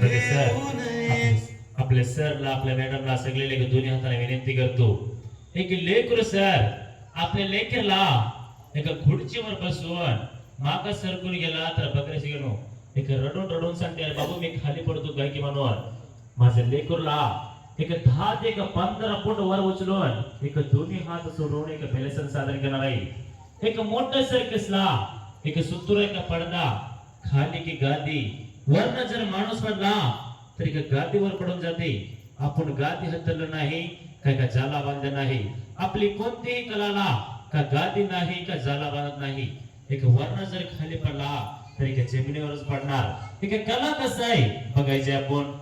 बघा सर, आपले सरला आपल्या मॅडमला सगळे लेकर दोन्ही हाताने विनंती करतो. एक लेकर सर आपल्या लेकरला एका खुर्चीवर बसवून मागा सरकून गेला तर बघायचं गेलो एक रडून रडून सांगते बाबू मी खाली पडतो काय की म्हणून माझ्या लेकरला एक 10 ते 15 फूट वर उचलून एक दोन्ही हात सोडून एक पेलेसन सादर करणार आहे. एक मोठं सर्कसला एक सुतूर एक पडदा खाली की गादी वरनं जर माणूस पडला तर एक गादीवर पडून जाते. आपण गादी हतरलं नाही काय का जाला बांधलं नाही. आपली कोणतीही कलाला का गादी नाही का जाला बांधत नाही. एक वर्ण जर खाली पडला तर एक जमिनीवरच पडणार. एक कला कसं आहे बघायचे आपण.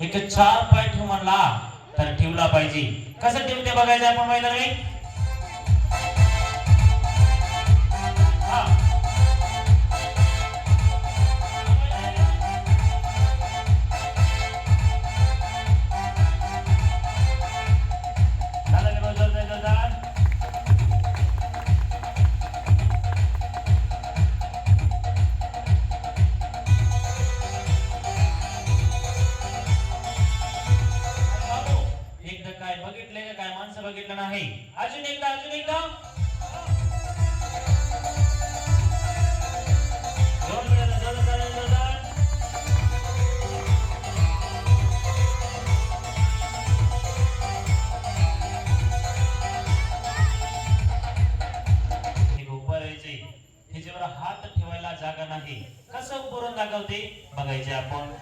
एक 4 पाय ठेव म्हणला तर ठेवला पाहिजे. कसं ठेवते बघायचं आपण महिला नाही. बघितलं नाही. अजून एकदा अजून एकदा ह्याच्यावर हात ठेवायला जागा नाही. कसं उभं दाखवते बघायचे आपण.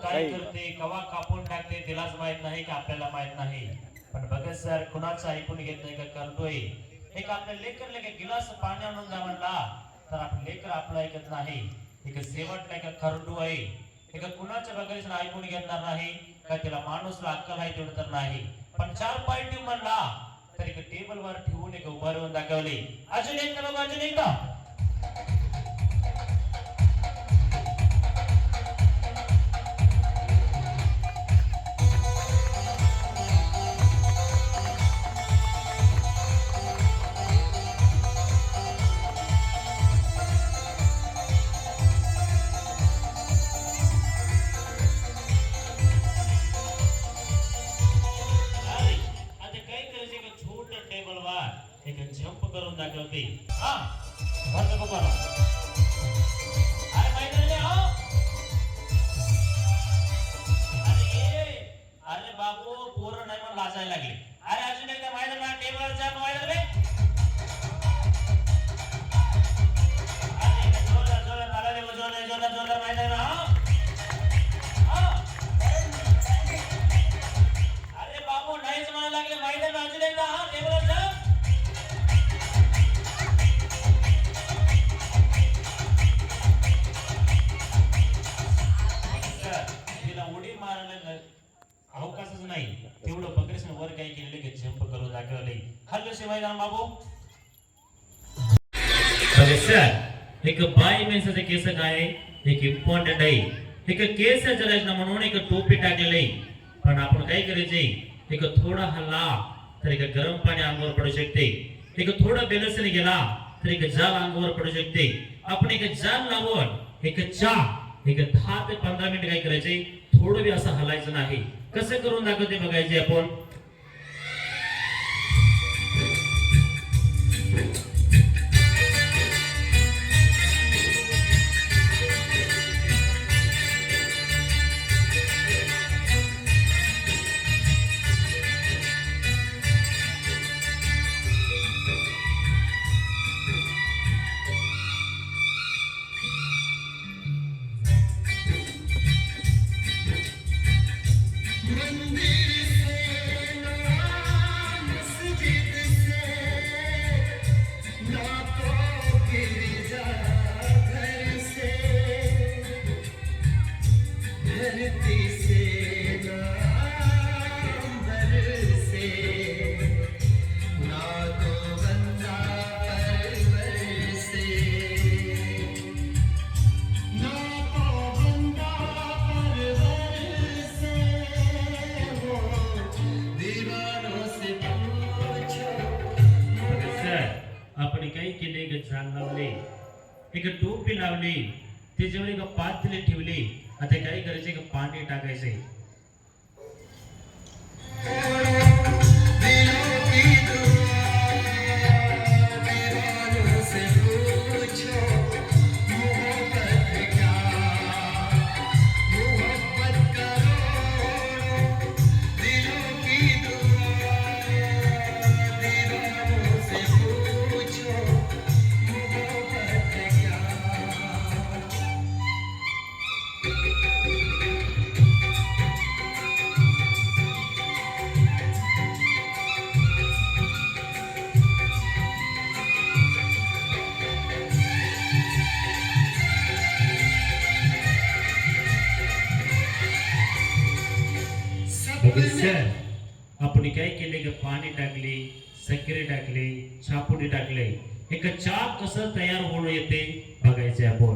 काय करते कवा कापून टाकते तिलाच माहित नाही की आपल्याला माहित नाही. पण बघा सर कुणाचं ऐकून घेत नाही का करतोय. एक आपल्या लेकरला एक गिलास पाणी आणून द्या म्हणला तर आपलं लेकर आपलं ऐकत नाही. एक शेवटला एक खरडू आहे. एक कुणाच्या बघायचं ऐकून घेणार नाही का तिला माणूसला अक्कल आहे तेवढं तर नाही. पण 4 पाय ठेव म्हणला तर एक टेबल वर ठेवून एक उभा राहून दाखवले. अजून एकदा बघा अजून एकदा. शकते हा भरत बघा अरे मैदानाला हो अरे बाबू पोरं नाही म्हणून लाजायला लागले अरे अजून एकदा मैदानाला टेबलवर जा मैदानाला अरे जोरदार जोरदार नाला देव जोरदार जोरदार जोरदार मैदानाला हा अरे बाबू नाहीच म्हणायला लागले मैदानाला अजून एकदा हा टेबलवर जा उडी मारायला अवकाशच नाही तेवढं बकरेशन वर काही केलेले की जंप करून दाखवले हल्लो मैदान बाबू सर एक बाई मेन्सचा केस काय एक इम्पॉर्टंट आहे एक केस जरायला म्हणून एक टोपी टाकलेली पण आपण काय करायचे एक थोडा हल्ला तर एक गरम पाणी अंगावर पडू शकते एक थोडा बेलसने गेला तर एक जाल अंगावर पडू शकते आपण एक जाल लावून एक एक 10 ते 15 मिनिट काय करायचे थोडं बी असं हलायचं नाही कसं करून दाखवते बघायचे आपण एक टोपी लावली त्याच्यावर एक पातेले ठेवले आता काय करायचे एक पाणी टाकायचे आपण काय केले की पाणी टाकले साखर टाकले छापुडी टाकले एक चहा कसं तयार होऊन येते बघायचे आपण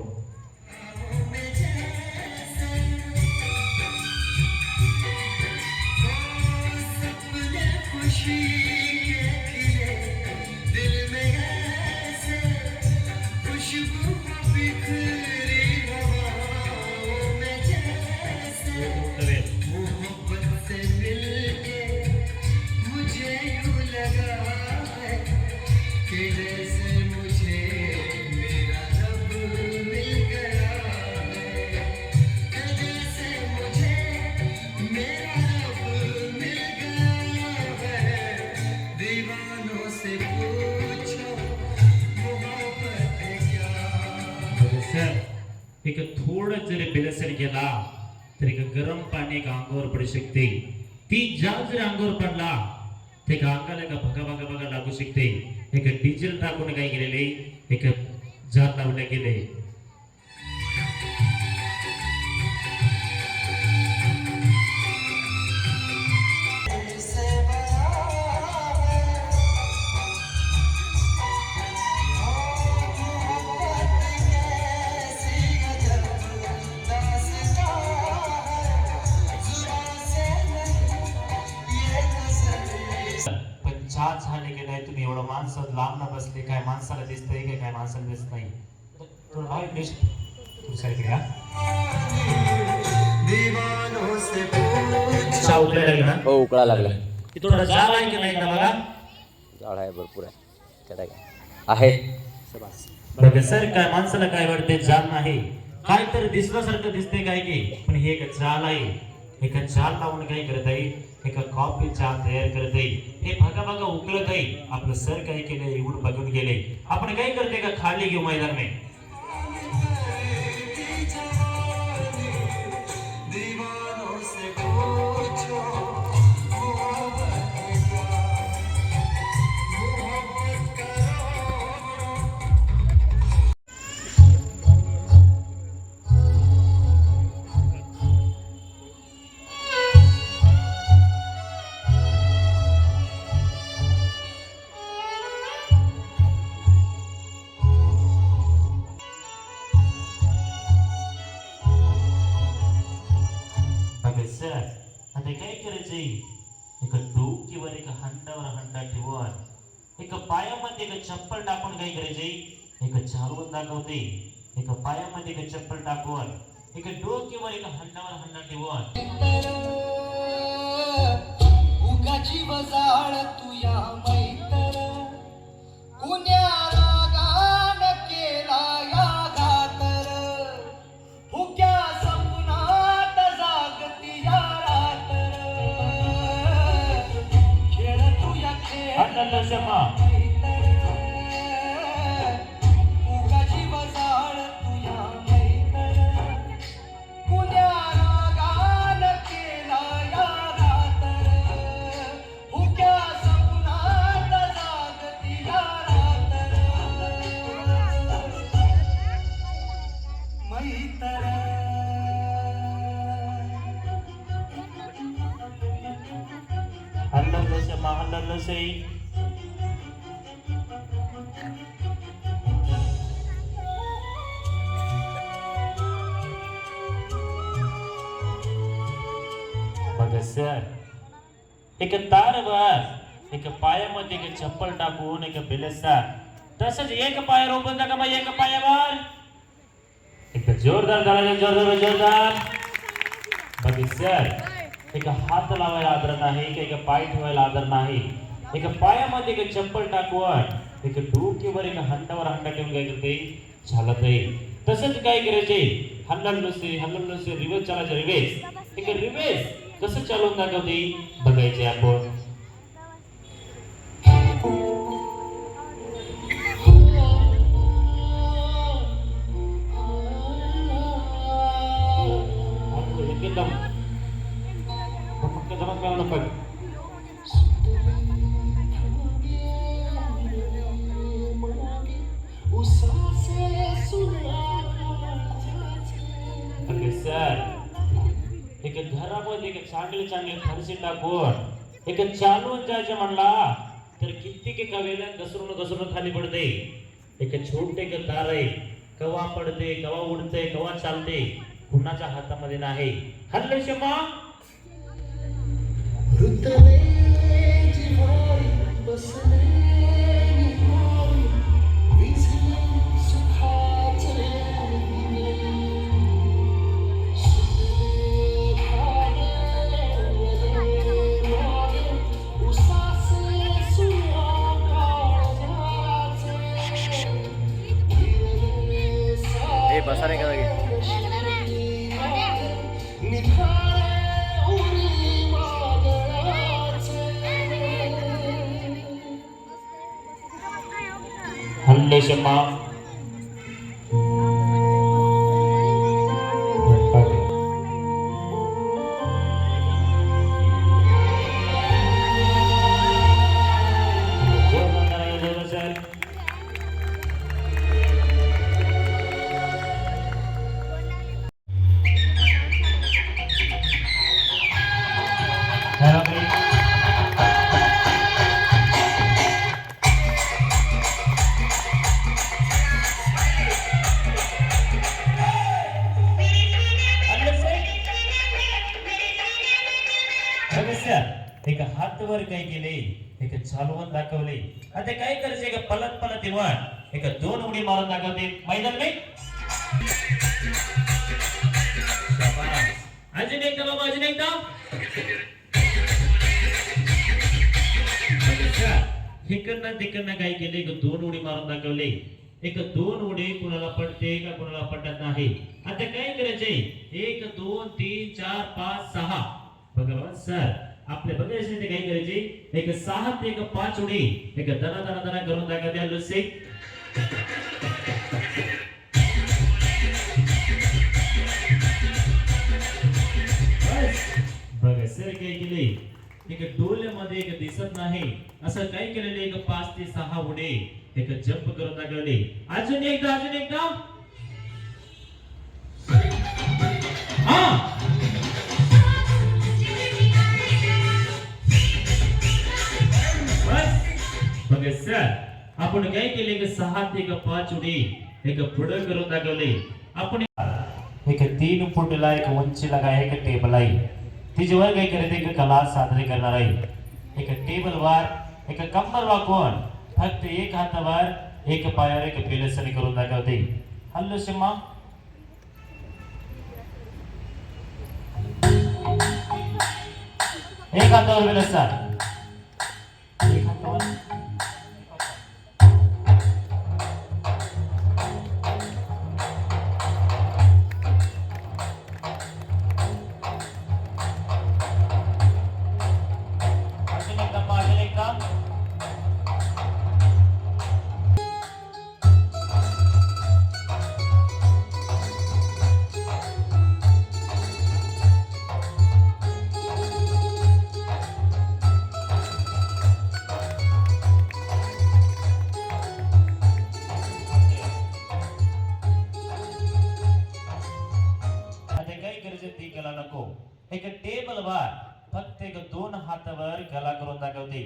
एक थोडं जरी बेलसर गेला तर एक गरम पाणी एक अंगावर पडू शकते ती जाल जरी अंगावर पडला ते अंगाला का भगा भगा भगा लागू शकते एक डिझेल टाकून काय केलेले एक जाल लावले गेले झाले की नाही तुम्ही एवढं माणसं लांब न बसले काय माणसाला दिसतंय काय माणसाला दिसत नाही तर भाई प्लीज तू सारखे का चहा उकळायला लागला ना उकळा लागला की थोडा जाळ आहे की नाही का बघा जाळ आहे भरपूर आहे त्याला काय आहेत. बघा सर, काय माणसाला काय वाटते, जाल नाही काय तर दिसल्यासारखं दिसते काय की, पण हे एक जाल आहे. एका जाल लावून काय करत आहे, एका कॉफी जाल तयार करत आहे. हे बघा बघा उकळत आहे. आपलं सर काय केलं, येऊन बघून गेले. आपण काय करते का, खाली घेऊ मैदान में. बघा सर, आता काय करायचंय, एका डोकीवर एका हंडावर हंडा ठेवून एका पायामध्ये एका चप्पल टाकून काय करायचंय, एका चालवून दाखवते. एका पायामध्ये एका चप्पल टाकून एका डोकीवर एका हंडावर हंडा ठेवून. उगाची वजाळ तुया मैतर कुण्या रागान केला या घातर फुक्या सपनात जागती या रातर खेळ तुया खेळ हंडाला शमा. उगाची वजाळ तुया मैतर कुण्या रागान केला या घातर फुक्या सपनात जागती या रातर मैतर हंडाला शमा, हंडाला शई. बघा सर, एक तारवर एक पायामध्ये एक चप्पल टाकून एक बेलेसा, तसंच एक पायावर उभं का बाई, एक पायावर एक जोरदार झाला, जोरदार जोरदार. बघा सर, एक हात लावायला आदर नाही, एक पाय ठेवायला आदर नाही. एक पायामध्ये एक चप्पल टाकून एक डोकीवर एक हंडावर हंडा ठेवून काय करते, चालत आहे. तसंच काय करायचे, हल्लसे रिवेस चालायचे, रिवेस एक रिवेस कसं चालवून दाखवते बघायचे आपण. एकदम धमक मिळवणं पण. सर, एक घरामध्ये एक चांगले चांगले फरशी टाकून एक चालवून जायचं म्हणला तर कित्येक एका वेळेला घसरून खाली पडते. एक छोटे एक तार आहे, कवा पडते, कवा उडते, कवा चालते, कुणाच्या हातामध्ये नाही. हल्ले शमा. रुतले जिव्हारी बसले निहारी विझले सुखाचे दिवे सुटले खाणे मागे उसासे सुया काळजाचे ए बसा रे का लगे निखारे उरी वादळाचे हल्ले शमा. एक हातवर काय केले, एक चालवून दाखवले. आता काय करायचे, एक पलत पलत येऊन एक दोन उडी मारून दाखवते मैदान नाही. अजून एकदा बाबा, अजून एकदा. इकडनं तिकडनं काय केले एक 2 उडी मारून दाखवले. एक 2 उडी कुणाला पडते का कुणाला पडत नाही. आता काय करायचे 1 2 3 4 5 6 बघा बाबा सर आपले बघायचे ते काय करायचे एक 6 ते एक 5 उडी एक दना दना दना करून दाखवते. आलो से बघा सर काय केले एक डोल्यामध्ये एक दिसत नाही असं काय केलेले एक 5 ते 6 उडे एक जंप करून दाखवले. अजून एकदा हा बस बघा सर आपण काय केले एक 6 ते एक 5 उडी एक पुढे करून दाखवले. आपण एक 3 फुटला एक उंचीला काय एक टेबल आहे तिच्यावर काय करायचं एक कला सादरी करणार आहे. एक टेबलवर एक कंबर वाकवून फक्त एक हातावर एक पायावर एक पेलसरी करून दाखवते. हल्लो सिम्मा एक हातावर पेलसर एक हातावर एक टेबलवर फक्त एक 2 हातावर गला करून दाखवते.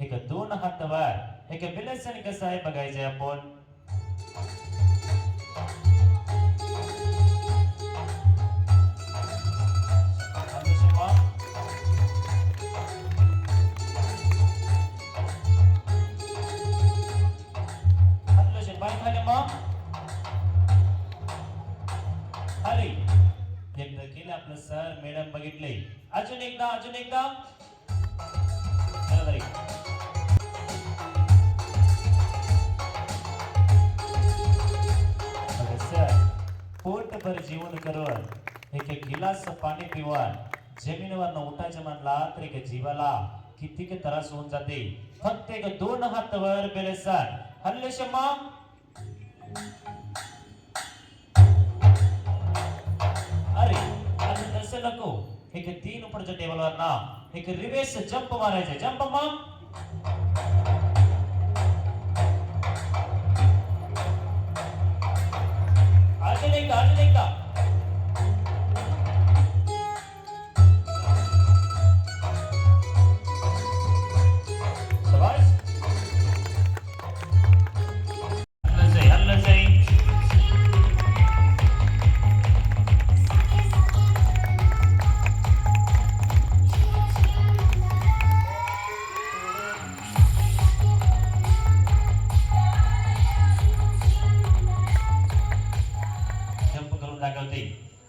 एक 2 हातावर एक बिलसन कसं आहे बघायचे आपण. अरे एकदा केलं आपलं सर मॅडम बघितले. अजून एकदा सर पोटभर जेवण करून एक गिलास पाणी पिऊन जमिनीवर उठायचं म्हणला तर एक जीवाला किती त्रास होऊन जाते. फक्त एक 2 हातावर बेले सर हल्ले शम्मा नको एक 3 ऊपरच्या टेबलवर ना एक रिव्हर्स जंप मारायचे. जंप मग अजून एकदा शाबाश हल्ला जाई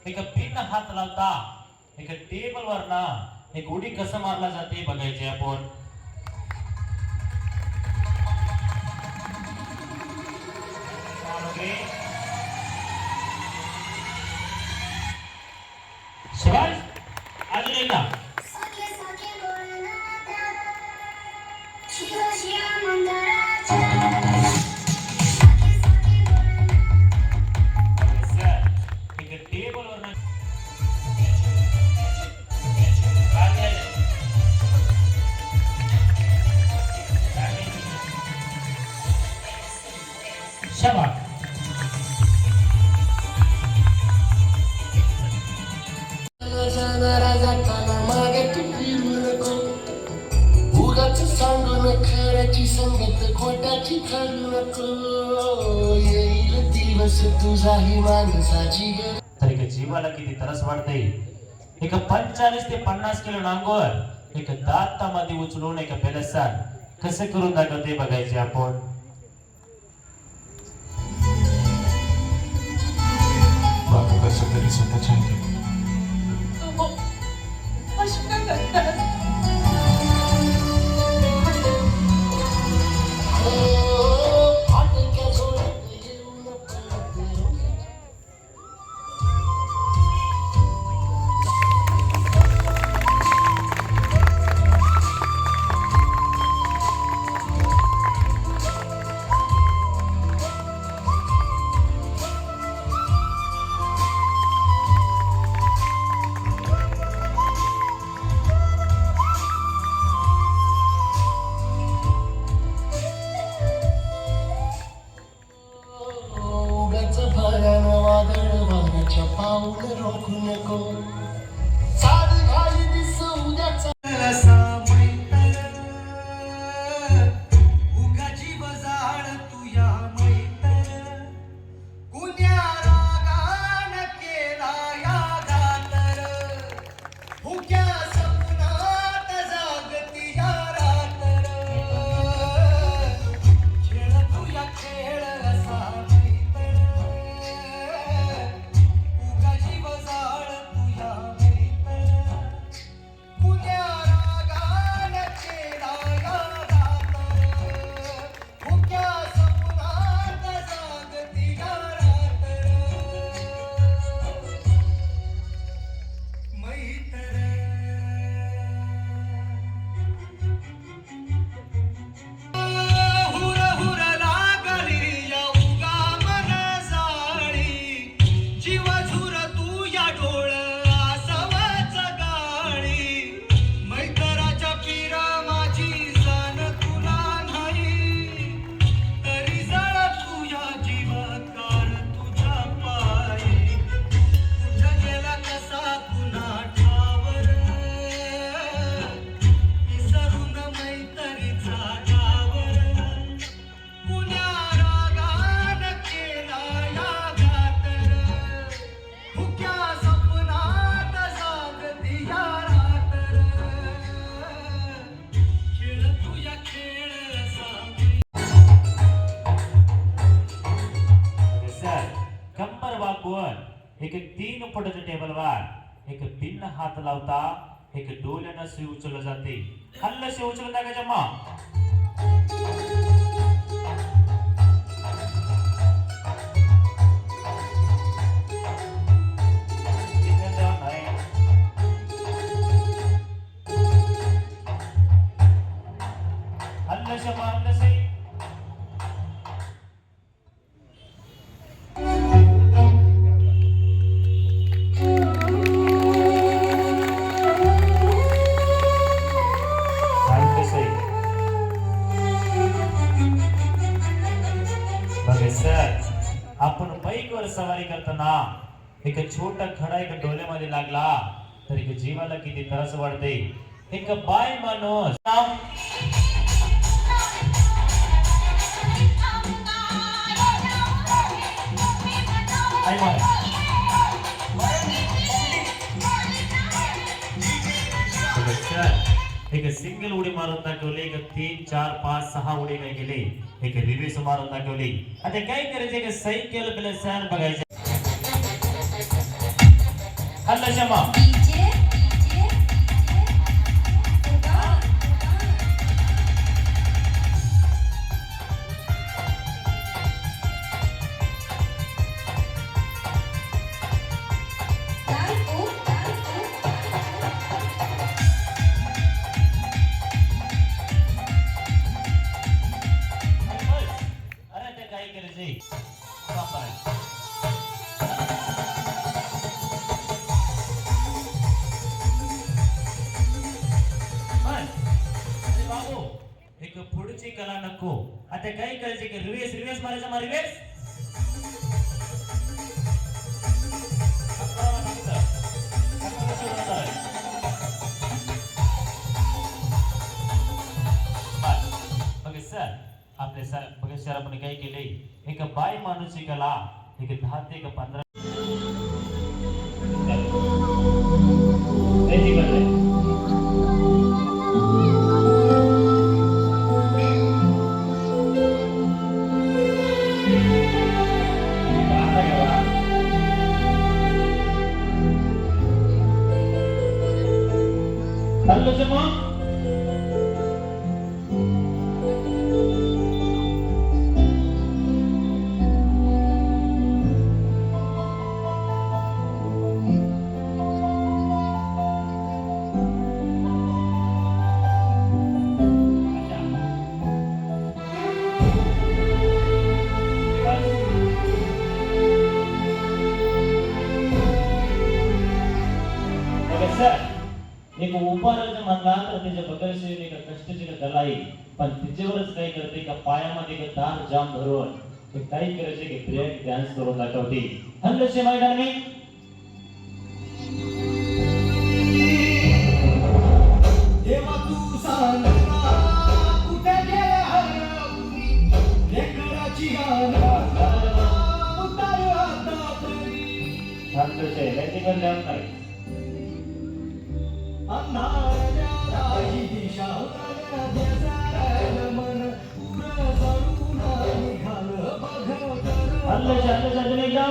एक भिन्न हात लावता एक टेबल वर ना एक उडी कसं मारला जाते बघायचे आपण. शाबाश अजून एकदा शाबाश जाणारा जाताना मागे तू फिरू नको. उगाच सांगून खऱ्याची संगत खोट्याची करू नको. येईल दिवस तुझाही माणसाची ग. तर एक जीवाला किती त्रास वाटते. एक 45 ते 50 किलो नांगोर एक दातामध्ये उचलून एक बेलसान कसे करून दाखवते बघायचे आपण. बाबा कसं तरी स्वतःच्या पडते टेबलवर एक पिन हात लावता एक डोल्यानं सुई उचललं जाते हल्ल सुई उचललं टाकायच्या मा हल्ल शमा हल्ल सई आपण बाईकवर सवारी करताना एक छोटा खडा एक डोल्यामध्ये लागला तर एक जीवाला किती त्रास वाटते एक बाय माणूस एक सिंगल उडी मारून दाखवली एक 3 4 5 6 उडी काय केली एक रिव्ह्यू मारून दाखवली आता काय करायचं एक सायकल प्लेसन बघायचं हल्ला शमा एक पुढची कला नको आता काय करायचे की रिव्हर्स मारायचा मा रिव्हर्स सर आपले सर बघा सर आपण काय केले एक बाय माणूसची कला एक 10 ते 15 हल्लो जमा एक उभारायचं म्हणला तर त्याच्या बकरशी एक कष्टाची कला आहे पण तिच्यावरच काय करते का पायामध्ये एक दार जाम धरून ते काय करायचे की ब्रेक डान्स करून दाखवते हल्लशे मैदान मी देवा तू सांग कुठे गेला हरवली लेकराची हल्लशे लॅटिकल डान्स नाही हल्लशे हल्लशे अजून एकदा